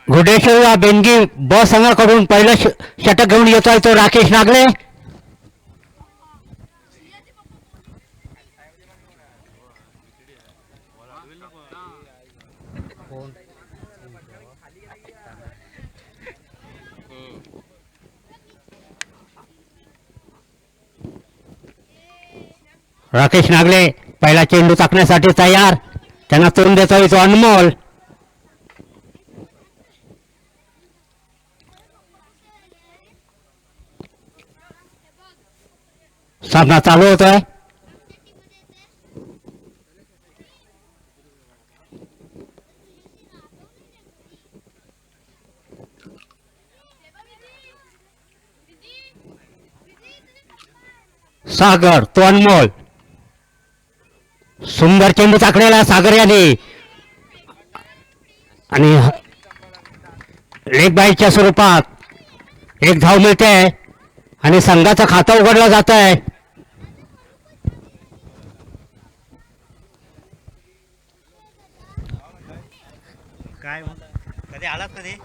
घोडेश्वर बेनगी ब संघाकडून पहिलं षटक घेऊन येतोय तो राकेश नागले. राकेश नागले पहिला चेंडू टाकण्यासाठी तयार. त्यांना तोंड देतोय तो अनमोल. सामना चालू होतोय. सागर तो अनमोल. सुंदर चेंडू टाकलेला सागर याने आणि लेग बाईच्या स्वरूपात एक धाव मिळते आणि संघाचं खातं उघडलं जात आहे. काय कधी आलात कधी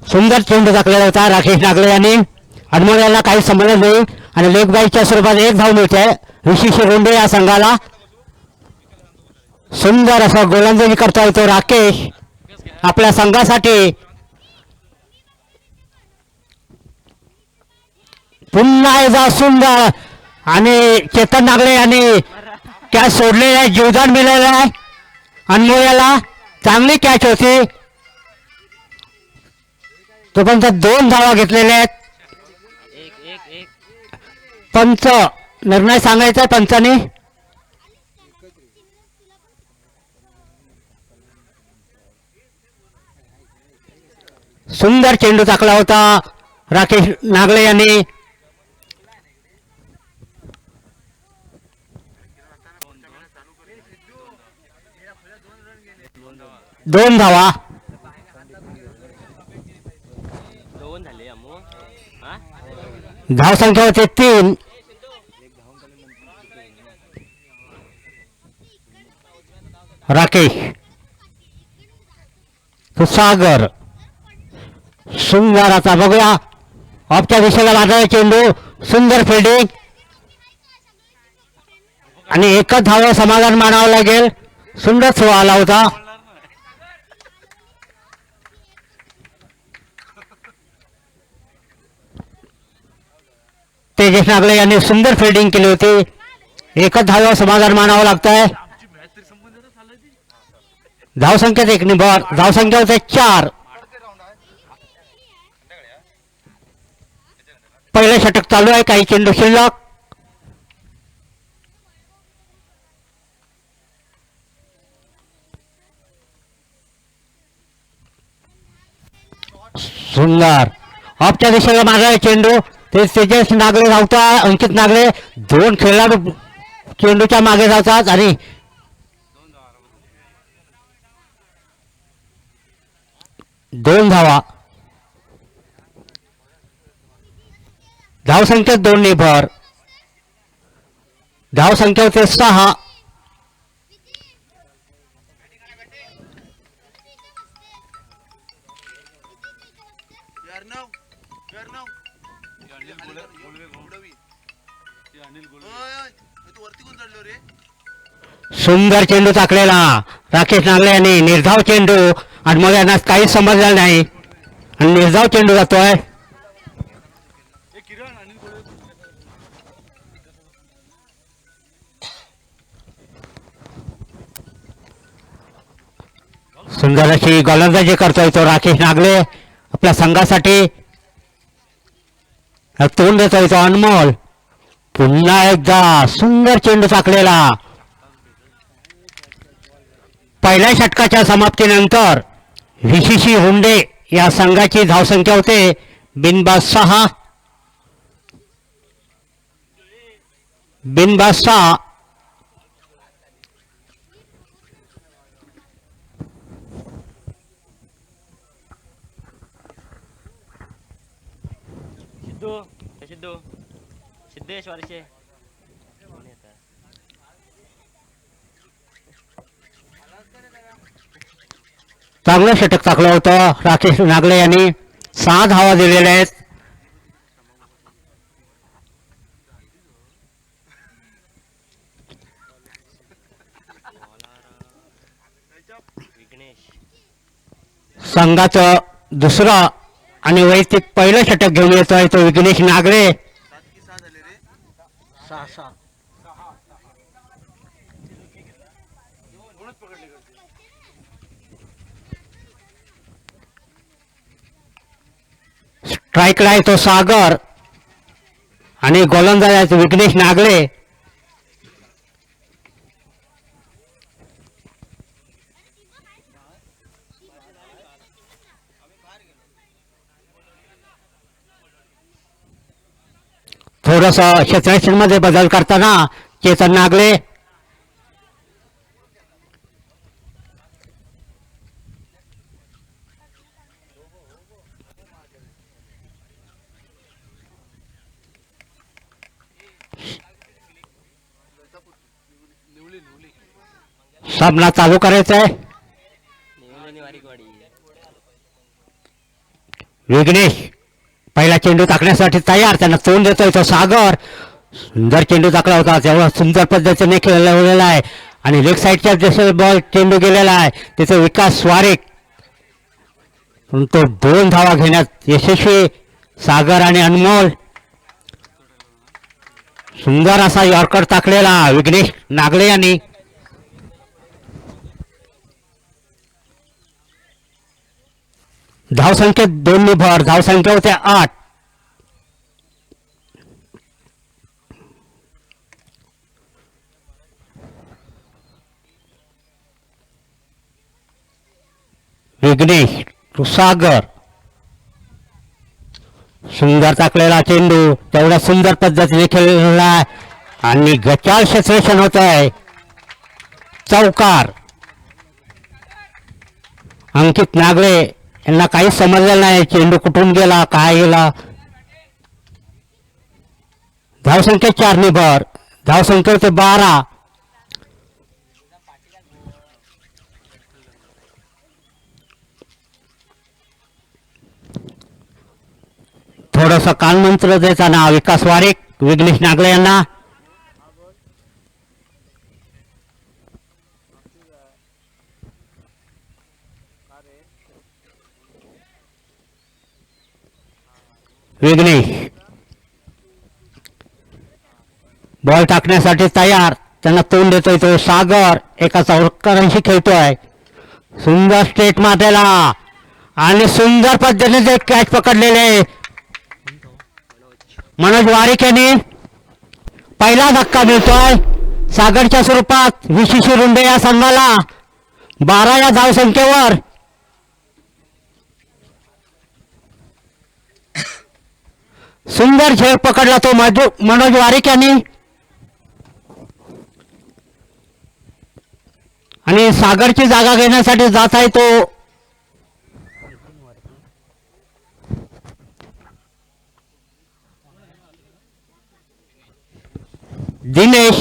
सुंदर चेंडू टाकलेला होता राकेश नागले यांनी. अनमोल याला काही समजलं नाही आणि लेग बाईच्या स्वरूपात एक धाव मिळते विशिष्ट रोंडे या संघाला. सुंदर असं गोलंदाजी करतोय तो राकेश आपल्या संघासाठी. पुन्हा एकदा सुंदर आणि चेतन नागले यांनी कॅच सोडलेले आहे. जीवदान मिळालेलं आहे अनमोल याला. चांगली कॅच होती. तोपर्यंत 2 धावा घेतलेल्या आहेत. पंच निर्णय सांगायचा पंचाने. सुंदर चेंडू टाकला होता राकेश नागले यांनी. दोन धावा. धाव संख्या होते 3. राकेश तो सागर. सुंदर आता बघूया ऑफच्या दिशेला वाढणारा चेंडू. सुंदर फिल्डिंग आणि एकच धाव समाधान मानावं लागेल. सुंदर थ्रो आला होता. तेजस नागले यांनी सुंदर फिल्डिंग केली होती. एकच धाव समाधान मानावं लागतंय. धावसंख्येत 1 निभर. धावसंख्या होते 4. पहिलं षटक चालू आहे. काही चेंडू शिल्लक. सुंदर ऑफच्या दिशेला मारणारे चेंडू. ते तेजस नागले धावता. अंकित नागले 2 खेळाडू चेंडूच्या मागे धावतात आणि 2 धावा. धावसंख्येत 2 निभर. धावसंख्या होते 6. सुंदर चेंडू टाकलेला राकेश नागले यांनी. निर्धाव चेंडू आणि मग यांना काहीच समजलं नाही आणि निर्धाव चेंडू जातोय. सुंदर अशी गोलंदाजी करतोय तो राकेश नागले आपल्या संघासाठी. तोंड देतोय तो अनमोल. पुन्हा एकदा सुंदर चेंडू टाकलेला. पहिल्या षटकाच्या समाप्तीनंतर व्हीसीसी हुंडे या संघाची धावसंख्या होते बिनबाद 6. बिनबाद 6. सिद्धेश वर्षे चांगलं षटक टाकलं होतं राकेश नागले यांनी. 6 धावा दिलेल्या आहेत. विघ्नेश संघाचं दुसरं आणि वैयक्तिक पहिलं षटक घेऊन येतोय तो विघ्नेश नागरे. स्ट्राईकला आहे तो सागर आणि गोलंदाज आहे तो विघ्नेश नागरे. थोडस क्षेत्ररक्षणमध्ये बदल करताना चेतन नागले. सामना चालू करायचा आहे. निवलेनी वारीकवाडी विघ्नेश पहिला चेंडू टाकण्यासाठी तयार. त्यांना तोंड देतोय तो सागर. सुंदर चेंडू टाकला होता. तेवढा सुंदर पद्धतीने खेळलेला आहे आणि लेग साईडच्या जसं बॉल चेंडू गेलेला आहे तिथे विकास वारेक तो 2 धावा घेण्यात यशस्वी. सागर आणि अनमोल. सुंदर असा यॉर्कर टाकलेला विघ्नेश नागले यांनी. धावसंख्येत 2 भर. धावसंख्या होत्या 8. विघ्नेश तो सागर. सुंदर टाकलेला चेंडू तेवढ्या सुंदर पद्धतीने खेळलेला आहे आणि गचाळ क्षेत्ररक्षण होत आहे. चौकार. अंकित नागले यांना काही समजलेलं नाही. चेंडू कुठून गेला काय गेला. धावसंख्या 4 भर. धावसंख्या होते 12. थोडस कानमंत्र देताना विकास वारेक विघ्नेश नागले यांना. विघ्नेश बॉल टाकण्यासाठी तयार. त्यांना तोंड देतोय तो सागर. एका चौकारांशी खेळतोय. सुंदर स्ट्रेट मारलेला आणि सुंदर पद्धतीने ते कॅच पकडलेले मनोज वारिक यांनी. पहिला धक्का मिळतोय सागरच्या स्वरूपात विशिशी रुंडे या संघाला 12 या धावसंख्येवर. सुंदर झेल पकडला तो मनोज वारिक यांनी आणि सागरची जागा घेण्यासाठी जात आहे तो दिनेश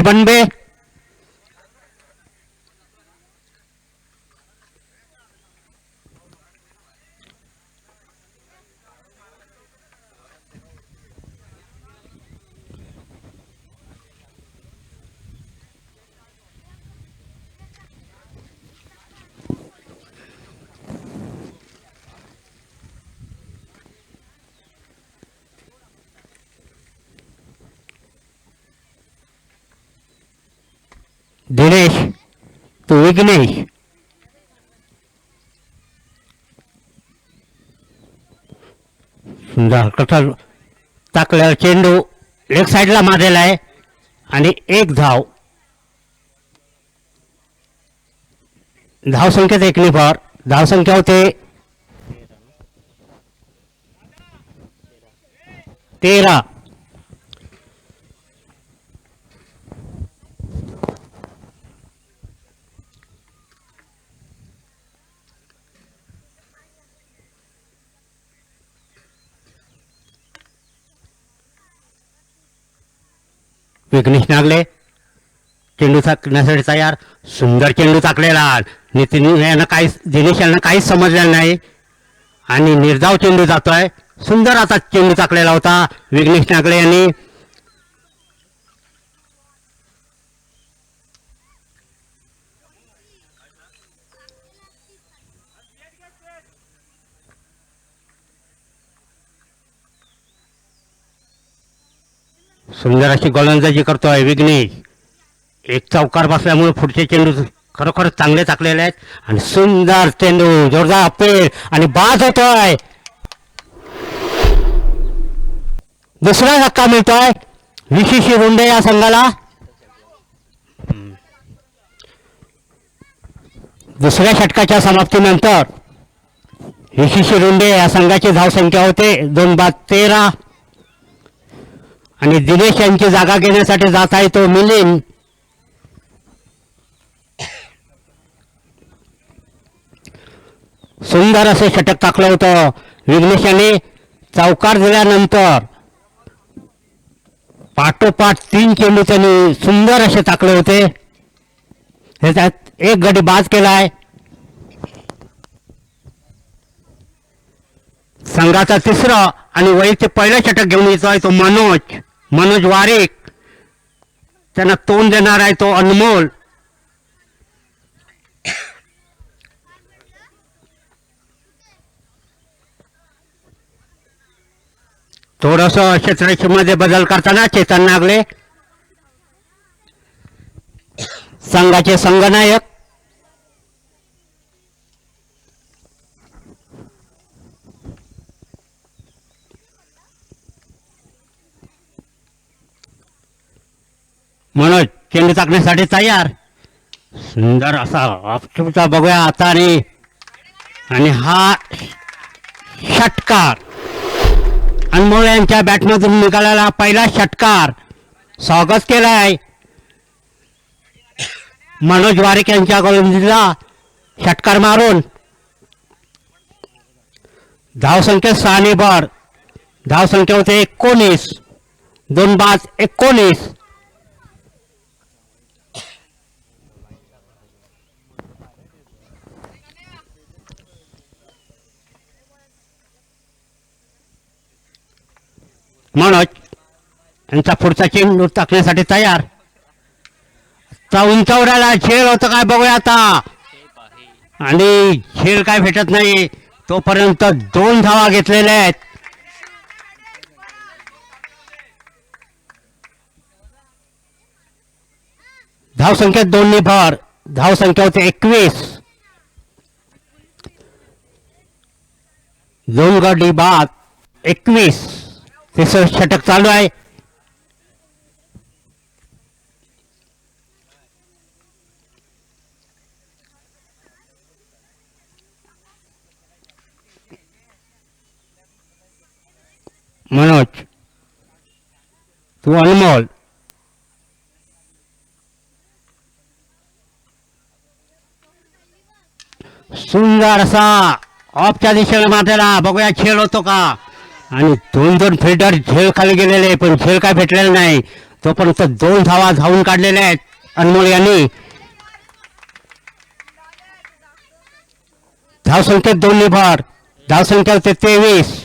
बनबे. दिनेश तो विघ्नेश. सुंदर कठोर टाकलेला चेंडू लेग साईडला मारलेला आहे आणि 1 धाव. धावसंख्येत 1 भर. धावसंख्या होते 13. विघ्नेश नागले चेंडू टाकण्यासाठी तयार. सुंदर चेंडू टाकलेला. नितीन यांना काही दिनेश यांना काहीच समजलेलं नाही आणि निर्धाव चेंडू जातोय. सुंदर आता चेंडू टाकलेला होता विघ्नेश नागले यांनी. सुंदर अशी गोलंदाजी करतोय विघ्नेश. एक चौकार बसल्यामुळे पुढचे चेंडू खरोखर चांगले टाकलेले आहेत आणि सुंदर चेंडू जोरदार अपील आणि बाद होतोय. दुसरा धक्का मिळतोय विशिशी रुंडे या संघाला. दुसऱ्या षटकाच्या समाप्तीनंतर विशिशी रुंडे या संघाची धावसंख्या होते 2-13 आणि दिनेश यांची जागा घेण्यासाठी जात आहे तो मिलिंद. सुंदर असे षटक टाकलं होतं विघ्नेश यांनी. चौकार दिल्यानंतर पाठोपाठ 3 चेंडू त्यांनी सुंदर असे टाकले होते. ह्याच्यात एक गडी बाद केलाय. संघाचा तिसरा आणि वैयक्तिक पहिलं षटक घेऊन येतोय तो मनोज वारिक. त्यांना तोंड देणार आहे तो अनमोल. थोडस क्षेत्ररक्षणामध्ये बदल करताना चेतन नागले संघाचे संघनायक. मनोज चेंडू टाकण्यासाठी तयार. सुंदर असा ऑप्शनचा बघूया आता आणि हा षटकार अनमोल यांच्या बॅटमधून निघालेला पहिला षटकार. स्वागत केलाय मनोज वारिक यांच्या गोलंदाजीला षटकार मारून. धावसंख्या 6 भर. धावसंख्या होते 19. 2 बाद 19. मनोज यांचा पुढचा चेंडू टाकण्यासाठी तयार. उंचावऱ्याला झेल होतं काय बघूया आता आणि झेल काय भेटत नाही तोपर्यंत 2 धावा घेतलेल्या आहेत. धावसंख्या 2 भर. धावसंख्या होते 21. 2 गडी बाद 21. तिसरं षटक चालू आहे. मनोज तू अनमोल. सुंदर असा ऑफच्या दिशेला मारलेला बघूया खेळ होतो का आणि 2 फिल्डर झेल खाली गेलेले पण झेल काय भेटलेला नाही तोपर्यंत 2 धावा धावून काढलेल्या आहेत अनमोल यांनी. धावसंख्येत 2 भर. धावसंख्या होते 23.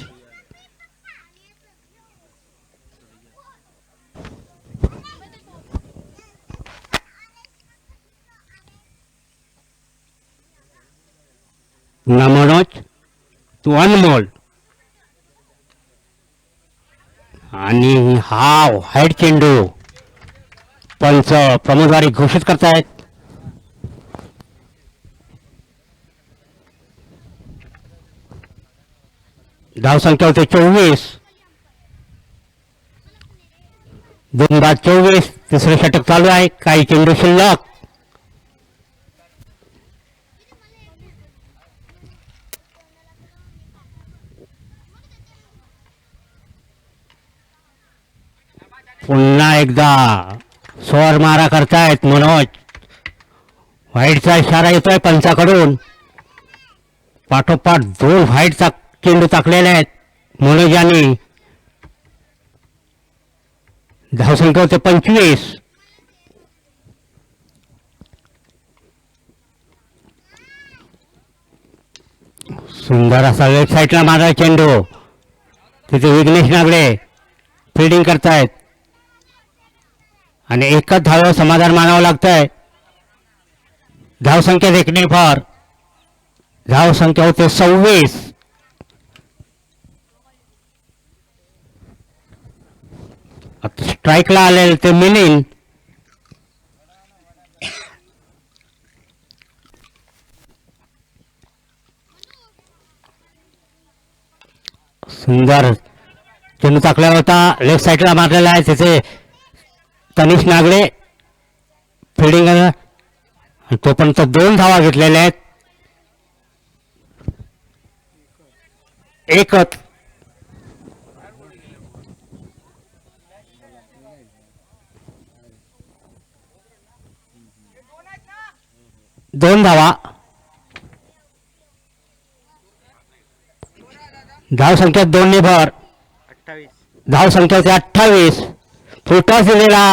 मनोज तू अनमोल आणि हा व्हाईट चेंडू पंच प्रमोदवारी घोषित करतायत. धावसंख्या होते 24. 2 बाद 24. तिसरं षटक चालू आहे. काही चेंडू शिल्लक. पुन्हा एकदा स्वर मारा करतायत मनोज. व्हाईटचा इशारा येतोय पंचाकडून. पाठोपाठ 2 व्हाईटचा चेंडू टाकलेले आहेत मनोज यांनी. धावसंख्या होते 25. सुंदर असा लेफ्ट साईडला मारला चेंडू. तिथे विघ्नेश नागडे फिल्डिंग करतायत आणि एकच धाव समाधान मानावं लागतंय. धावसंख्या देखणे फार. धावसंख्या होते 26. स्ट्राईकला आलेले ते मिलिंद. सुंदर चेंडू टाकला होता. लेफ्ट साईडला मारलेला आहे तिथे तनिष नागडे फिल्डिंग. तोपर्यंत 2 धावा घेतलेल्या आहेत. एकच. दोन धावा. धावसंख्या 2 ने भर. 28. धावसंख्या होती 28. फुटॉस दिलेला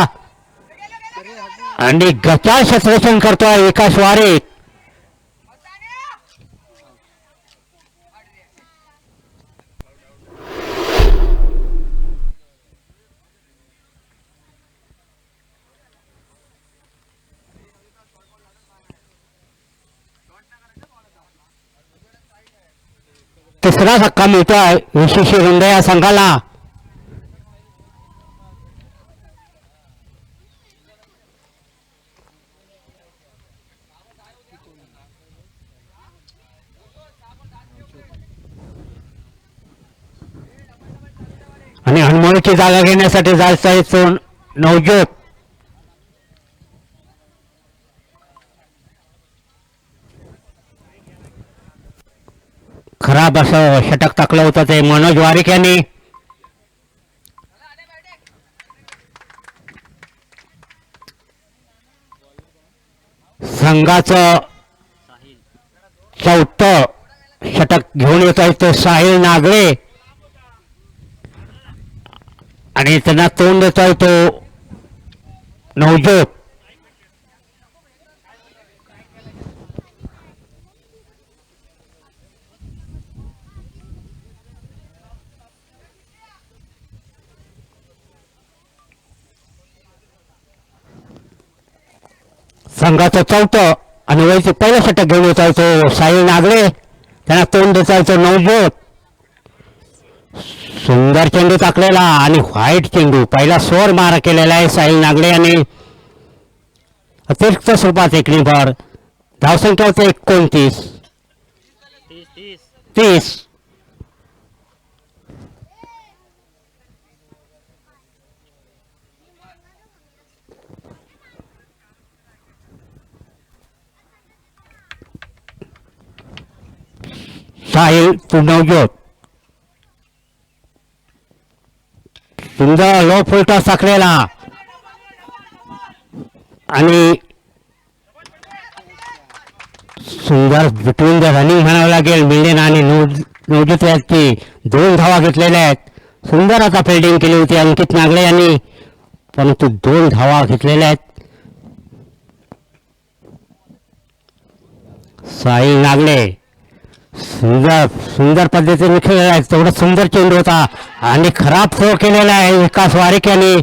आणि गचाळ क्षेत्ररक्षण करतोय विकास वारे. तिसरा धक्का मिळतोय विशेष रुंद या संघाला. आणि अनमोलची जागा घेण्यासाठी जायचा तो नवज्योत. खराब असं षटक टाकलं होतं ते मनोज वारिक यांनी. संघाचं साहिल 4थं षटक घेऊन येत आहे तो साहिल नागळे आणि त्यांना तोंड देतोय तो नवज्योत. संघाचं 4थं आणि वयचे पहिलं षटक घेऊन येत आहे तो साहिल नागळे. त्यांना तोंड देत आहे तो नवज्योत. सुंदर चेंडू टाकलेला आणि व्हाईट चेंडू. पहिला स्वर मारा केलेला आहे साहिल नागडे यांनी. अतिरिक्त स्वरूपात एक निभर. धावसंख्या होते 29. 30. 30. साहिल टू नवज्योत. सुंदर लो फुलटा टाकलेला आणि सुंदर बिटवीन द रनिंग म्हणावं लागेल. मिलिंद आणि नवज्योत यांची 2 धावा घेतलेल्या आहेत. सुंदर आता फिल्डिंग केली होती अंकित नागडे यांनी परंतु 2 धावा घेतलेल्या आहेत. साहिल नागडे सुंदर सुंदर पद्धतीने खेळलेला आहे. तेवढा सुंदर चेंडू होता आणि खराब थ्रो केलेला आहे विकास वारिक यांनी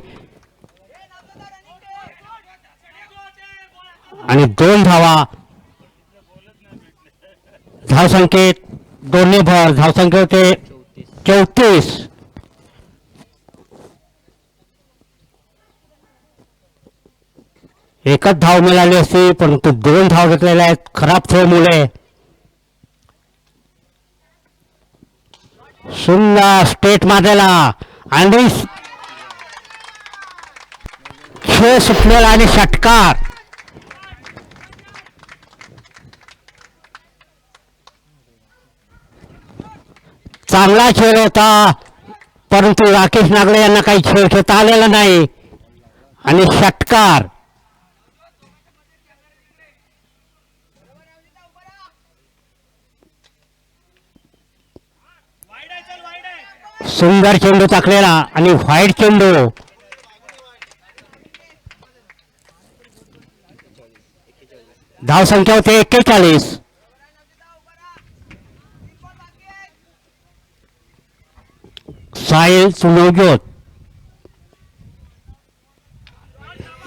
आणि 2 धावा. धावसंख्येत 2 ने भर. धावसंख्या होते 34. एकच धाव मिळाली असती परंतु 2 धाव घेतलेल्या आहेत खराब थ्रो मुळे. सुंदर स्टेट मारलेला आणि खेळ सुटलेला आणि षटकार. चांगला खेळ होता परंतु राकेश नागडे यांना काही खेळ खेळता आलेला नाही आणि षटकार. सुंदर चेंडू टाकलेला आणि व्हाईट चेंडू. धावसंख्या होते 41. साहिल सुनवज्योत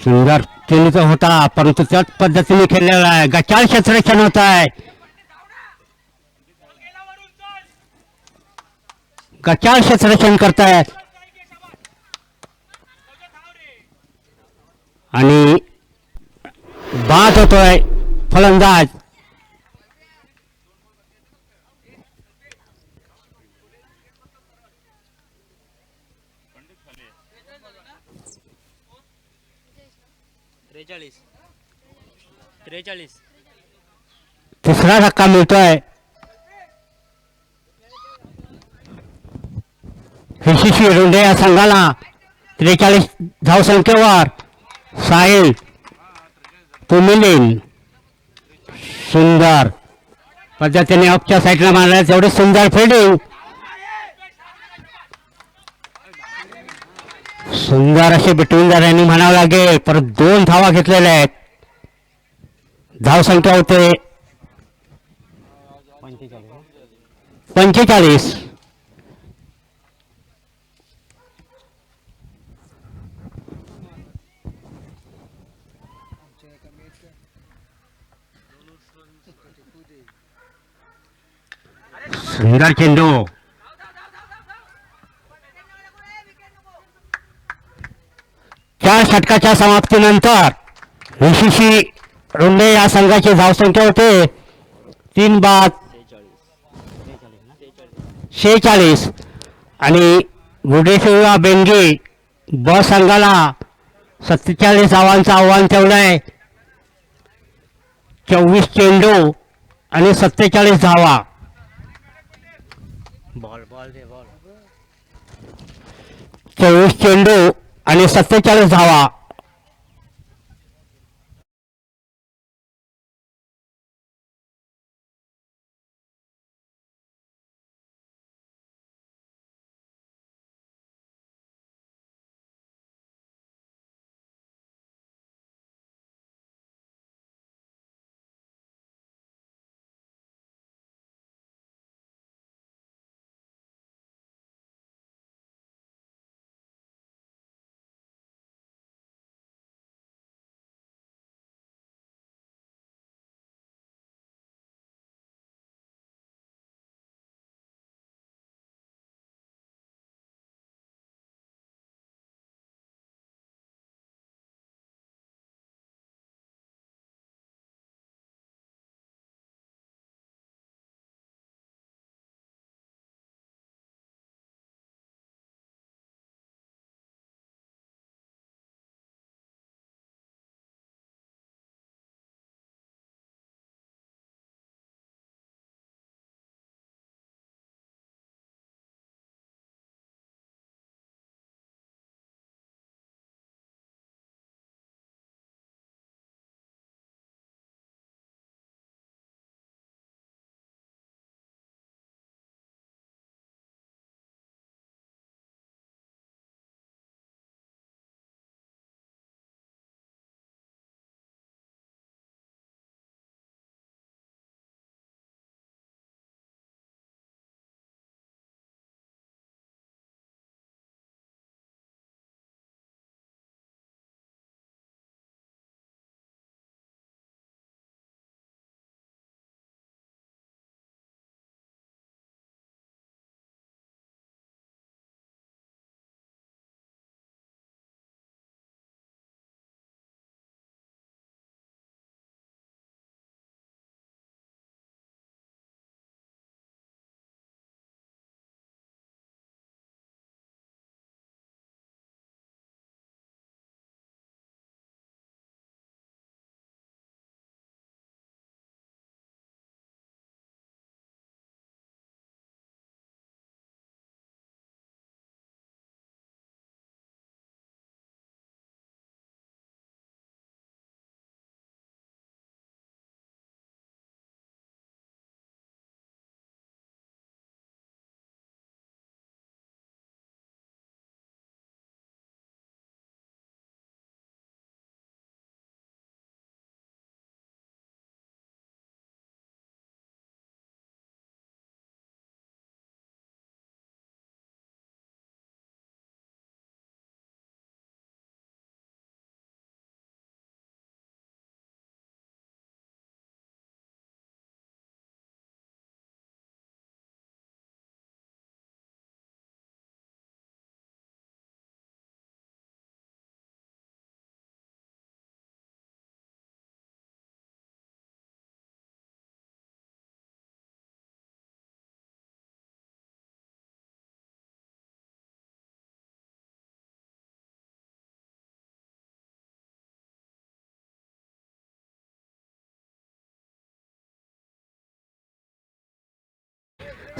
सुंदर चेंडूचा होता परंतु त्याच पद्धतीने खेळलेला आहे. गचाळ क्षेत्ररक्षण होत आहे. गचाळ क्षेत्ररक्षण करतायत आणि बाद होतोय फलंदाज. त्रेचाळीस 43. तिसरा धक्का मिळतोय. हिशिशी रुंडे या संघाला 43 धावसंख्येवर साहिल तुमिलिन सुंदर पद्धतीने ऑफच्या साईडला मारला. तेवढे सुंदर फिल्डिंग. सुंदर असे बिटवीन द रनिंग म्हणावं लागेल. परत 2 धावा घेतलेल्या आहेत. धावसंख्या होते 45. सुंदर चेंडू. चार षटकाच्या समाप्तीनंतर विशिशी रुंडे या संघाची धावसंख्या होते 3 बाद 46 आणि गुडेशिवा बेंगी ब संघाला 47 धावांचं आव्हान ठेवलंय. 24 चेंडू आणि 47 धावा. बॉल बॉल दे बॉल. 24 चेंडू आणि 47 धावा.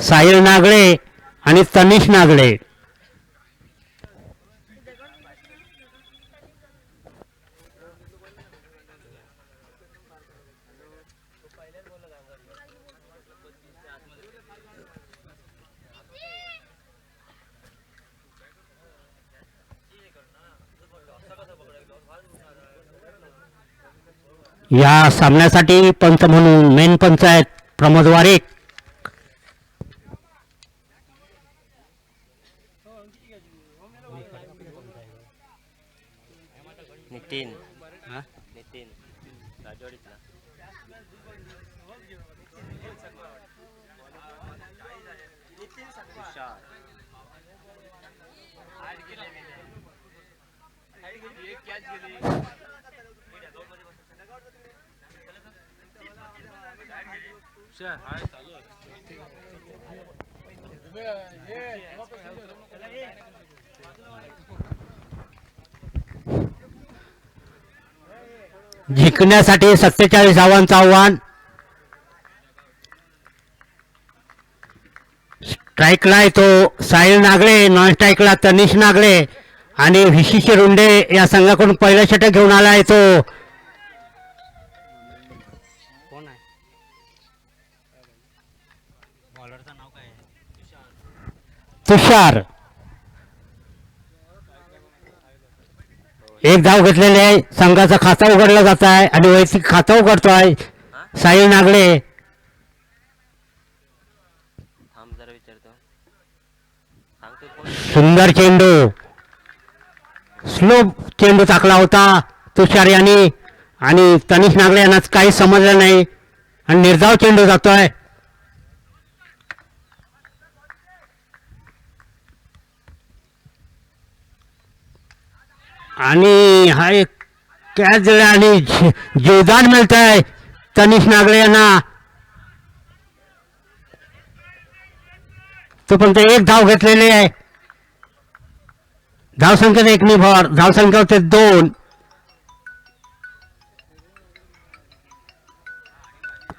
साहिल नागळे आणि तनिष नागळे. या सामन्यासाठी पंच म्हणून मेन पंच आहेत प्रमोद वारेक. नितीन नितीन राजवाडीतला. जिंकण्यासाठी 47 धावांचं आव्हान. स्ट्राईकला आहे तो साहिल नागळे, नॉन स्ट्राईकला तनिष नागळे आणि विशिष्ट रुंडे या संघाकडून पहिला षटक घेऊन आला आहे तो कोण आहे बॉलरचं नाव काय आहे? तुषार. एक धाव घेतलेले आहे. संघाचा खाता उघडला जात आहे आणि वैयक्तिक खाता उघडतोय साहिल नागळे. थांब जरा विचारतो. सांगतो कोण? सुंदर चेंडू, स्लो चेंडू टाकला होता तुषार यांनी आणि तनिष नागळे यांना काही समजलं नाही आणि निर्धाव चेंडू जातोय. आणि हा एक कॅच आणि जीवदान मिळत आहे तनिष नागळे यांना. तो पण ते एक धाव घेतलेली आहे. धावसंख्येत एक निभर, धावसंख्या होते 2.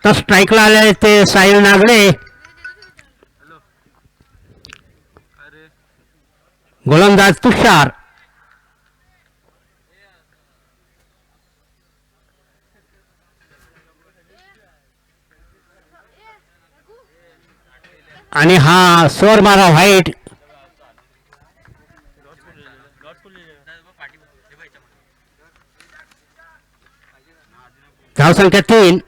तर स्ट्राईकला आले ते साहिल नागळे. गोलंदाज तुषार. आणि हा स्वर मारा व्हाईट. धावसंख्या 3.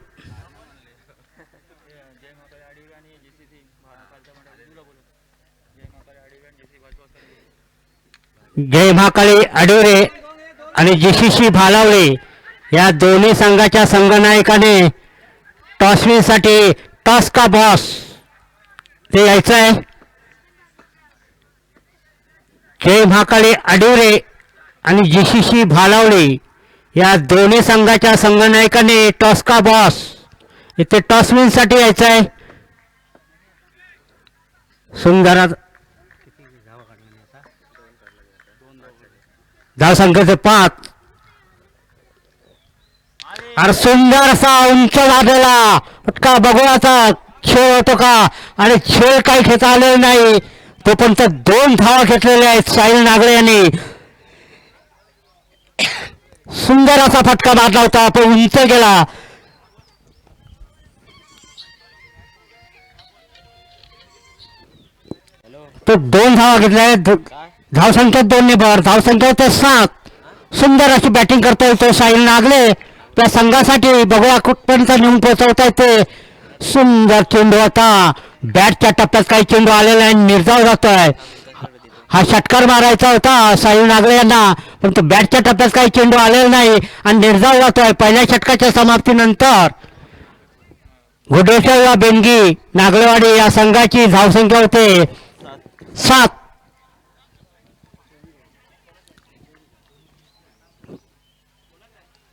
जय महाकाळी अडुरे आणि जीसीसी भालावळे या दोन्ही संघाच्या संघनायकाने टॉसविनसाठी टॉस का बॉस ते यायचं आहे. जय महाकाळी अडुरे आणि जीसीसी भालावळे या दोन्ही संघाच्या संघनायकाने टॉस का बॉस इथे टॉसविनसाठी यायचं आहे. सुंदर धावसंख्येचे 5. अरे सुंदर असा उंच वाढलेला फटका बघूयाचा खेळ होतो का आणि खेळ काही खेळता आलेला नाही. तोपर्यंत 2 धावा घेतलेल्या आहेत साहिल नागळे यांनी. सुंदर असा फटका मारला होता पण उंच गेला. तो 2 धावा घेतल्या. धावसंख्या 2 भर, धावसंख्या होते 7. सुंदर अशी बॅटिंग करता येतो साहिल नागले त्या संघासाठी. बघूया कुठपर्यंत नेऊन पोहोचवता येते. सुंदर चेंडू होता. बॅटच्या टप्प्यात काही चेंडू आलेला आहे, निर्धाव जातोय. हा षटकार मारायचा होता साहिल नागले यांना पण तो बॅटच्या टप्प्यात काही चेंडू आलेला नाही आणि निर्धाव जातोय. पहिल्या षटकाच्या समाप्तीनंतर घोडेश्वर बेनगी नागलेवाडी या संघाची धावसंख्या होते 7.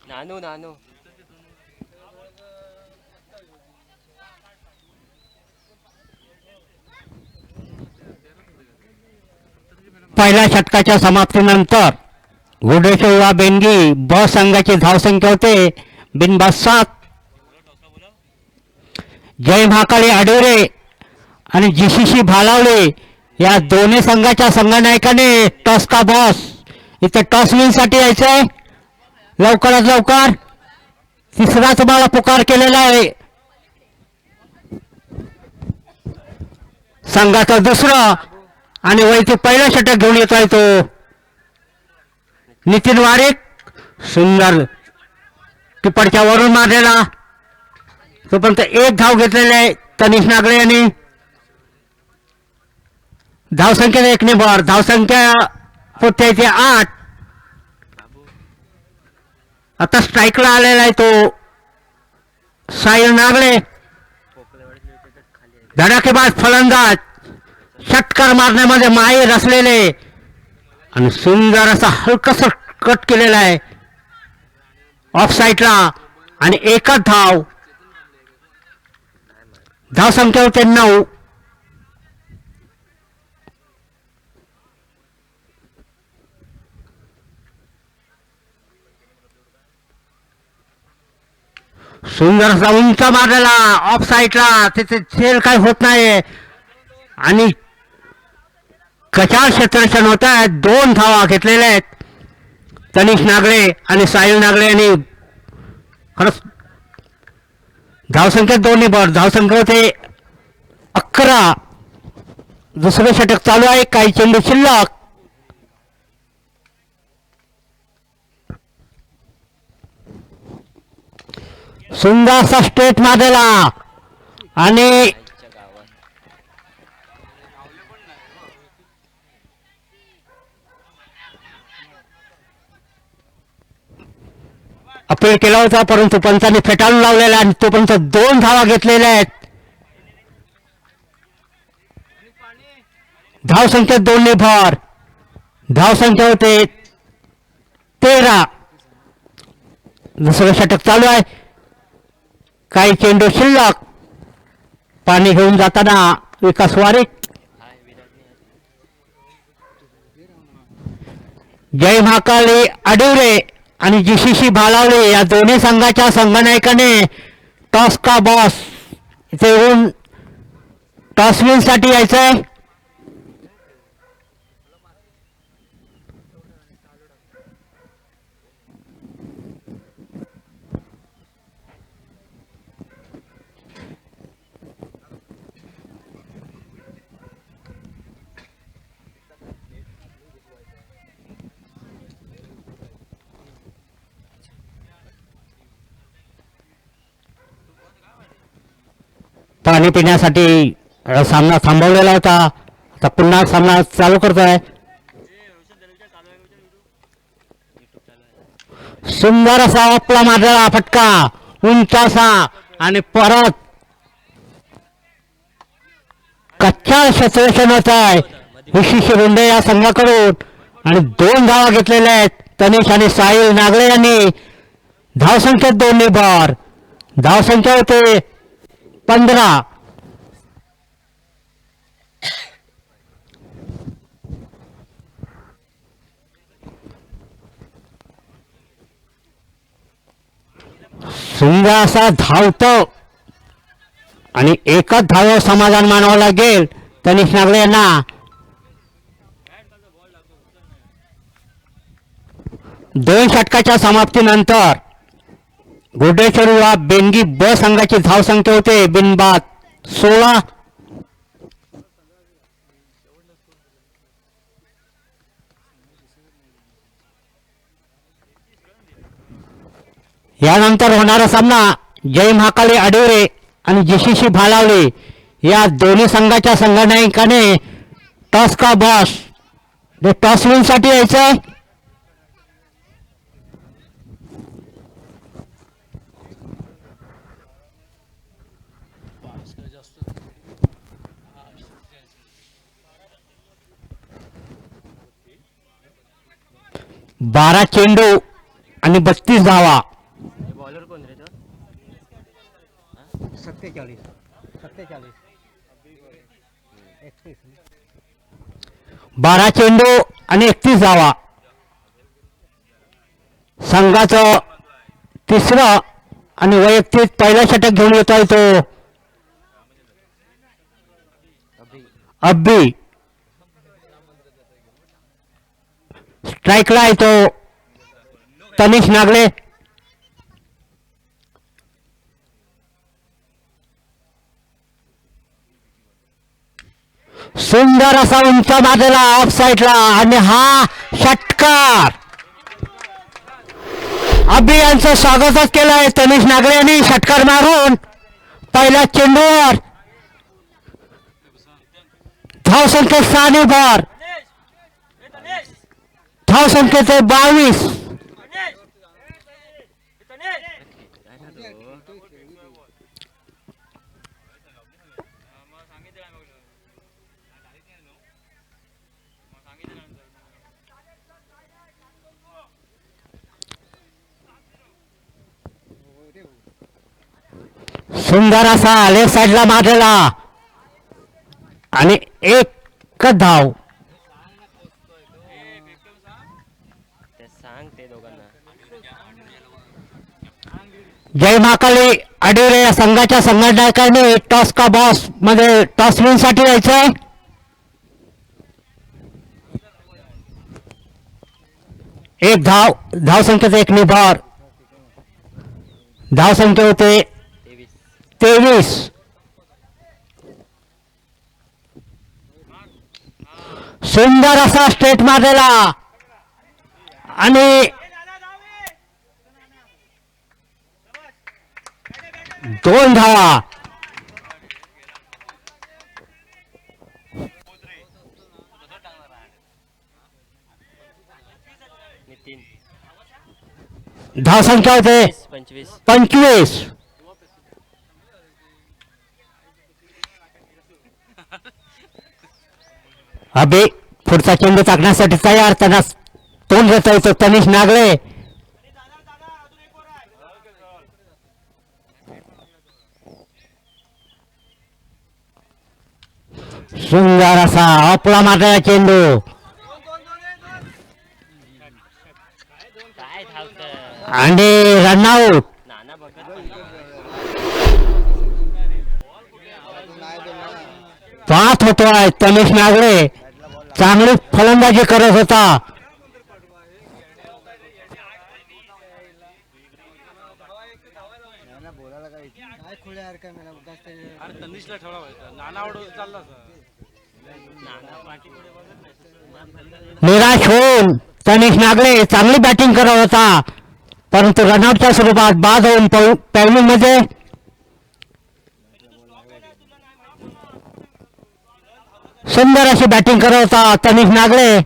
नानू नानू पहिल्या षटकाच्या समाप्तीनंतर घोडेश्वर बेनगी ब संघाची धावसंख्या होते बिनबाद 7. जय महाकाळी अडोरे आणि जीसीसी भालावले या दोन्ही संघाच्या संघनायकाने टॉस का बॉस इथे टॉस विनसाठी यायचंय. लवकरात लवकर तिसरा तुम्हाला पुकार केलेला आहे. संघाचं दुसरं आणि वैयक्तिक पहिलं षटक घेऊन येतोय तो नितीन वारिक. सुंदर टिपडच्या वरून मारलेला. तोपर्यंत एक धाव घेतलेले आहे तनिष नागरे यांनी. धावसंख्या 1 ने भर. धावसंख्या होते 8. आता स्ट्राईकला आलेला आहे तो साहिल नागरे. धडाकेबाज फलंदाज. षटकार मारण्यामध्ये माहीर असलेले आणि सुंदर असा हलकसा कट केलेला आहे ऑफ साईडला आणि एकच धाव. धावसंख्या होते 9. सुंदर असा उंच मारलेला ऑफ साईडला. तिथे झेल काय होत नाही आणि कचार क्षेत्ररक्षण होत आहे. 2 धावा घेतलेल्या आहेत तनिष नागरे आणि साहिल नागरे यांनी. खरंच धावसंख्या 2 ने भर. धावसंख्या होते 11. दुसरे षटक चालू आहे. काही चेंडू शिल्लक. सुंदर असा स्ट्रेट मारलेला आणि आईच्या गावात अपील केला होता परंतु पंचाने फेटाळून लावलेला आणि तोपर्यंत 2 धावा घेतलेल्या आहेत. धावसंख्या 2 ने भर. धावसंख्या होते 13. दुसरं षटक चालू आहे. काही चेंडू शिल्लक. पाणी घेऊन जाताना विकास वारिक. हाय विराट जय महाकाली आडिवरे आणि जीसीसी भालावले या दोन्ही संघाच्या संघनायकाने टॉस का बॉस इथे येऊन टॉस विनसाठी यायचंय. पाणी पिण्यासाठी सामना थांबवलेला होता. आता पुन्हा सामना चालू करतोय. सुंदर असा आपला मारलेला फटका उंच असा आणि परत कच्चा क्षेत्ररक्षण होत आहे विशिष्ट रुंडे या संघाकडून आणि 2 धावा घेतलेल्या आहेत तनिष आणि साहिल नागरे यांनी. धावसंख्या 2 ने भर. धावसंख्या होते 15. सुंदर असा धावतो आणि एकच धाव समाधान मानावं लागेल तनिष नागरे यांना. दोन षटकाच्या समाप्तीनंतर घोडेश्वर व बेंगी ब संघाची धावसंख्या होते बिनबाद 16. यानंतर होणारा सामना जय महाकाली आडिवरे आणि जीसीसी भालावले या दोन्ही संघाच्या संघनायकाने टॉस का बॉस टॉस विनसाठी यायचंय. बारा चेंडू आणि 32 धावा. बॉलर कोण रे तो? 47. 12 चेंडू आणि 31 धावा. संघाचं तिसरं आणि वैयक्तिक पहिलं षटक घेऊन येतोय तो अब्बी स्ट्राईकला आहे तो तनिष नागले. सुंदर असा उंच मारलेला ऑफ साईडला आणि हा षटकार. अब्बी यांचं स्वागतच केलं आहे तनिष नागरे यांनी षटकार मारून पहिल्या चेंडूवर. धावसंख्या 6 भर, धावसंख्येचे 22. सुंदर असा लेफ्ट साईडला मारलेला आणि एक धाव. ते सांग ते दोघांना. जय महाकाली अडिरे या संघाच्या संघटनाकाने टॉस का बॉस मध्ये टॉस विन साठी यायचंय. एक धाव, धावसंख्येचा 1 निभार, धावसंख्या होते 23. सुंदर असा स्ट्रेट मारलेला आणि 2 धावा. नितीन धावसंख्या होते 25. 25. अबे पुढचा चेंडू टाकण्यासाठी तयार. त्यांना तोंड देता येतो तनिष नागले. सुंदर असा आपला मारलेला चेंडू काय धावत आणि रनआउट. नाना बघत पाहत होतोय तनिष नागरे चांगली फलंदाजी करत होता. तनिषला ठेवला पाहिजे. नाना आवडून चालला नाना पाठीपुढे बघत नाही. निराश होऊन तनिष नागरे चांगली बॅटिंग करत होता परंतु रनआउटच्या स्वरूपात बाद होऊन पॅव्हलिंग मध्ये. सुंदर अशी बॅटिंग करत होता तनिष नागरे.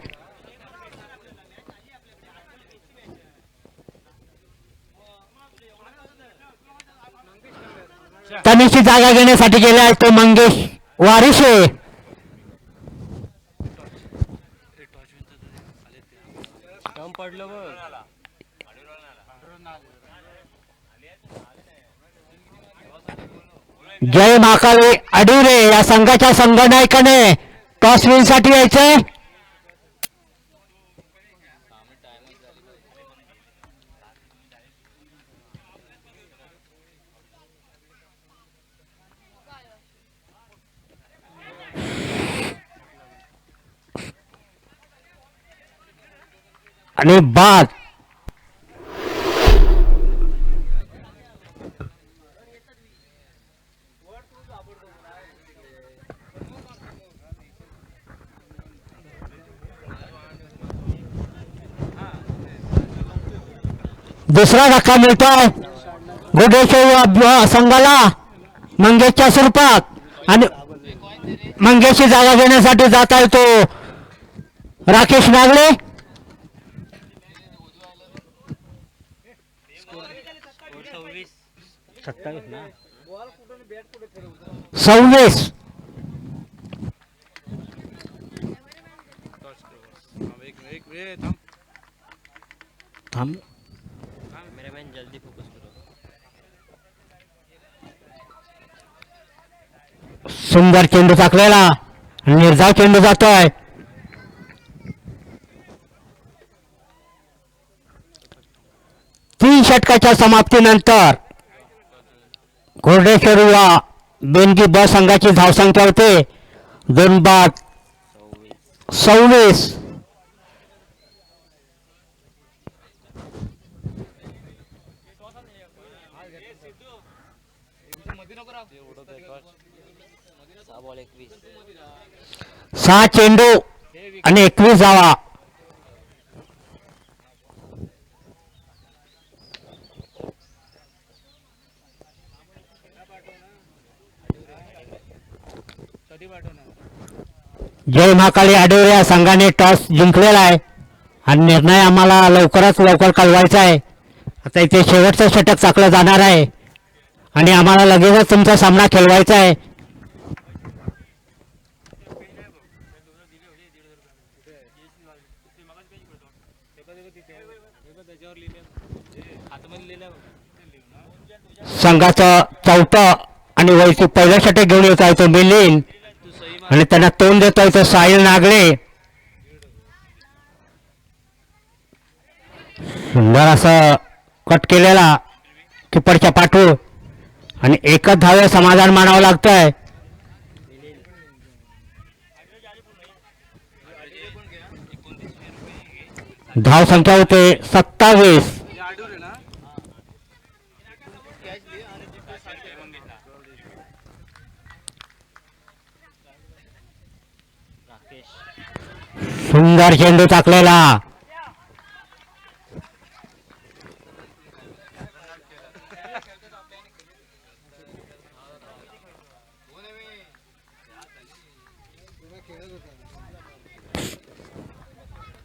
तनिषची जागा घेण्यासाठी गेला आहे तो मंगेश वारिशे. कम पडलं बघ. जय महाकाली अडिरे या संघाच्या संघनायकाने टॉस विन साठी यायचंय. आणि बाद. दुसरा धक्का मिळतोय गुडेश्वर संघाला मंगेशच्या स्वरूपात आणि मंगेशची जागा घेण्यासाठी जाता येतो राकेश नागले. 26. थांब कॅमेरामॅन जल्दी फोकस करो. सुंदर चेंडू टाकलेला निर्धाव चेंडू जातोय. तीन षटकाच्या समाप्तीनंतर घोरडेश्वरीला बेनगी ब संघाची धावसंख्या होते 2 बाद 26. सहा बॉल 21. 6 चेंडू आणि 21 धावा. जय महाकाली आडिवरे या संघाने टॉस जिंकलेला आहे आणि निर्णय आम्हाला लवकरात लवकर कळवायचा आहे. आता इथे शेवटचं षटक चाकलं जाणार आहे आणि आम्हाला लगेचच तुमचा सामना खेळवायचा आहे. संघाचं चौथं आणि वैयक्तिक पहिलं षटक घेऊन येत आहे तो मिलिंद आणि त्यांना तोंड देतोय तो साहिल नागले. सुंदर असं कट केलेला किपरच्या पाठवू आणि एकच धावे समाधान मानावं लागतंय. धाव संख्या होते 27. हे आडूर आहे ना राकेश सुंदर चेंडू टाकलेला.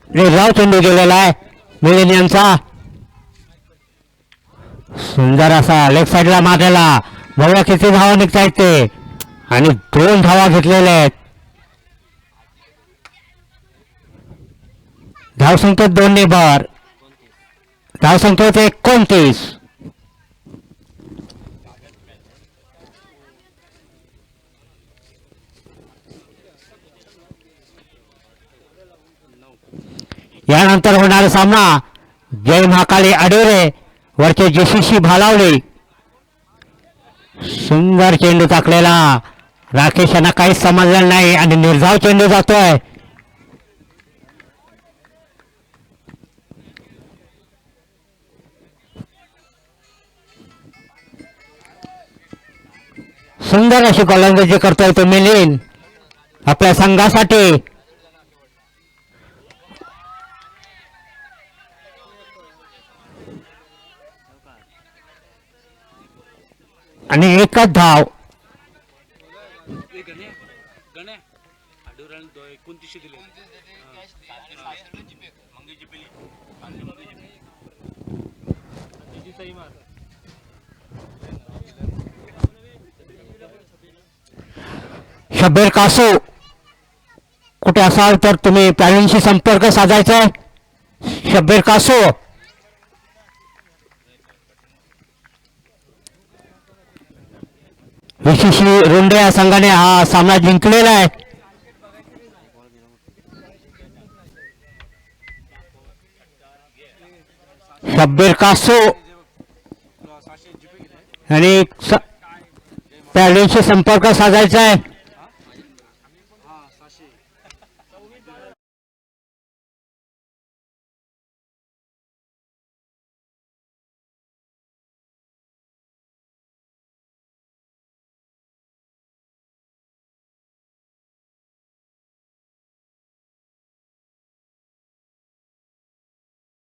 निर्धाव चेंडू गेलेला आहे मिलिंद यांचा. सुंदर असा लेफ्ट साईडला मारलेला. बघा किती धावा निघतायत ते आणि 2 धावा घेतलेल्या आहेत. धावसंख्येत 2 ने भर. धावसंख्येत 29. यानंतर होणारा सामना जय महाकाली आडिवरे वरचे जेसीसी भालावले. सुंदर चेंडू टाकलेला. राकेश यांना काहीच समजलं नाही आणि निर्धाव चेंडू जातोय. सुंदर अशी गोलंदाजी करतोय तो मिलिंद आपल्या संघासाठी. आणि एकच धाव. हे गणे गणे आडूराला 29 दिले मंगेची पेली आणि मंगेची पेली सही मार. शब्बीर कासू कुठे असाल तर तुम्ही पॅनलशी संपर्क साधायचा आहे. शब्बीर कासू विशिशी रुंडे या संघाने हा सामना जिंकलेला आहे. शब्बीर कासू 600 जीपे गेले आणि पॅनलशी संपर्क साधायचा आहे.